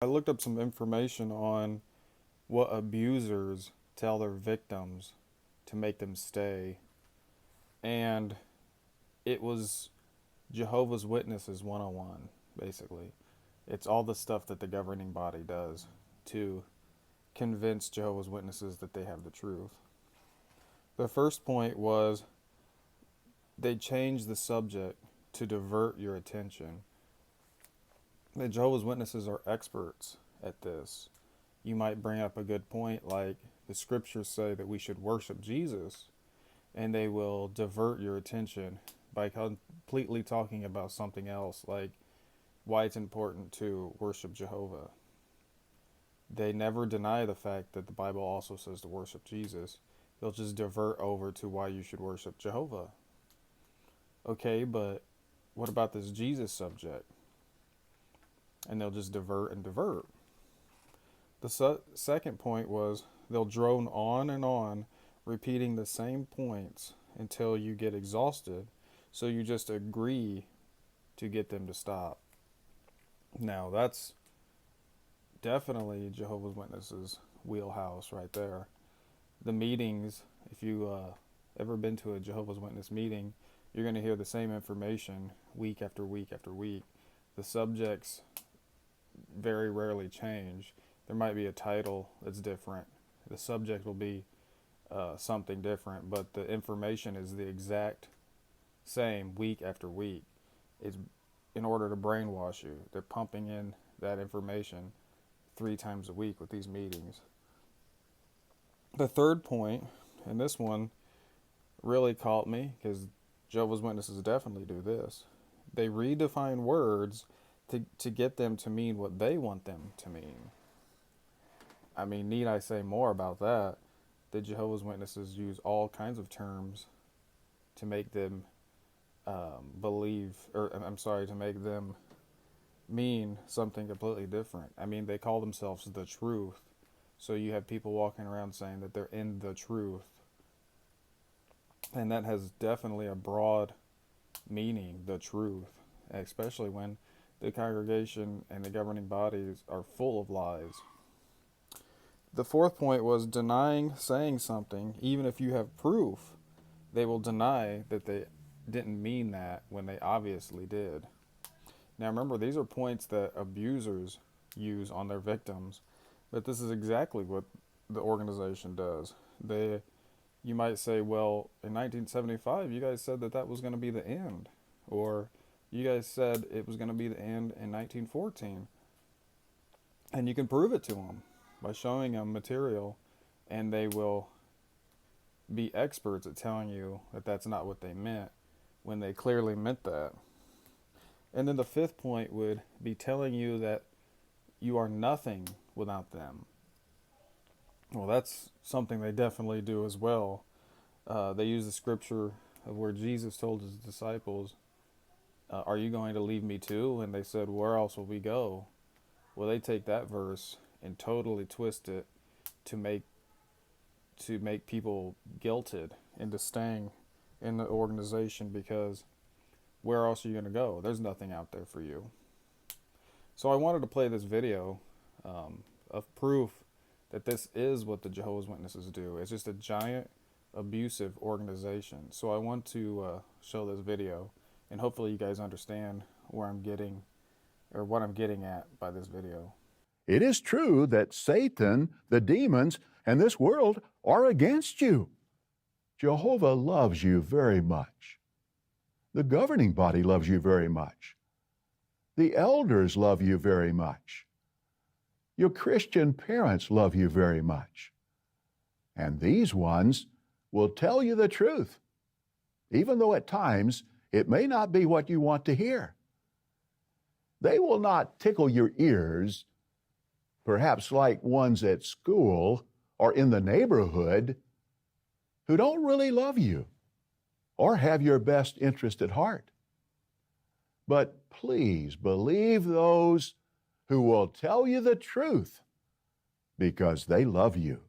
I looked up some information on what abusers tell their victims to make them stay, and it was Jehovah's Witnesses 101, basically. It's all the stuff that the governing body does to convince Jehovah's Witnesses that they have the truth. The first point was they changed the subject to divert your attention. The Jehovah's Witnesses are experts at this. You might bring up a good point like the scriptures say that we should worship Jesus, and they will divert your attention by completely talking about something else, like why it's important to worship Jehovah. They never deny the fact that the Bible also says to worship Jesus. They'll just divert over to why you should worship Jehovah. Okay, but what about this Jesus subject? And they'll just divert and divert. The second point was they'll drone on and on, repeating the same points until you get exhausted, so you just agree to get them to stop. Now, that's definitely Jehovah's Witnesses' wheelhouse right there. The meetings, if you ever been to a Jehovah's Witness meeting, you're going to hear the same information week after week after week. The subjects very rarely change. There might be a title that's different. The subject will be something different, but the information is the exact same week after week. It's in order to brainwash you. They're pumping in that information 3 times a week with these meetings. The third point, and this one really caught me because Jehovah's Witnesses definitely do this. They redefine words to get them to mean what they want them to mean. I mean, need I say more about that? The Jehovah's Witnesses use all kinds of terms to make them to make them mean something completely different. I mean, they call themselves the truth. So you have people walking around saying that they're in the truth. And that has definitely a broad meaning, the truth, especially when the congregation and the governing bodies are full of lies. The fourth point was denying saying something, even if you have proof. They will deny that they didn't mean that when they obviously did. Now remember, these are points that abusers use on their victims, but this is exactly what the organization does. You might say, well, in 1975, you guys said that that was going to be the end. Or you guys said it was going to be the end in 1914. And you can prove it to them by showing them material, and they will be experts at telling you that that's not what they meant when they clearly meant that. And then the fifth point would be telling you that you are nothing without them. Well, that's something they definitely do as well. They use the scripture of where Jesus told his disciples, are you going to leave me too? And they said, where else will we go? Well, they take that verse and totally twist it to make people guilted into staying in the organization, because where else are you going to go? There's nothing out there for you. So I wanted to play this video of proof that this is what the Jehovah's Witnesses do. It's just a giant abusive organization. So I want to show this video, and hopefully you guys understand where I'm getting, or what I'm getting at by this video. It is true that Satan, the demons, and this world are against you. Jehovah loves you very much. The governing body loves you very much. The elders love you very much. Your Christian parents love you very much. And these ones will tell you the truth, even though at times it may not be what you want to hear. They will not tickle your ears, perhaps like ones at school or in the neighborhood who don't really love you or have your best interest at heart. But please believe those who will tell you the truth because they love you.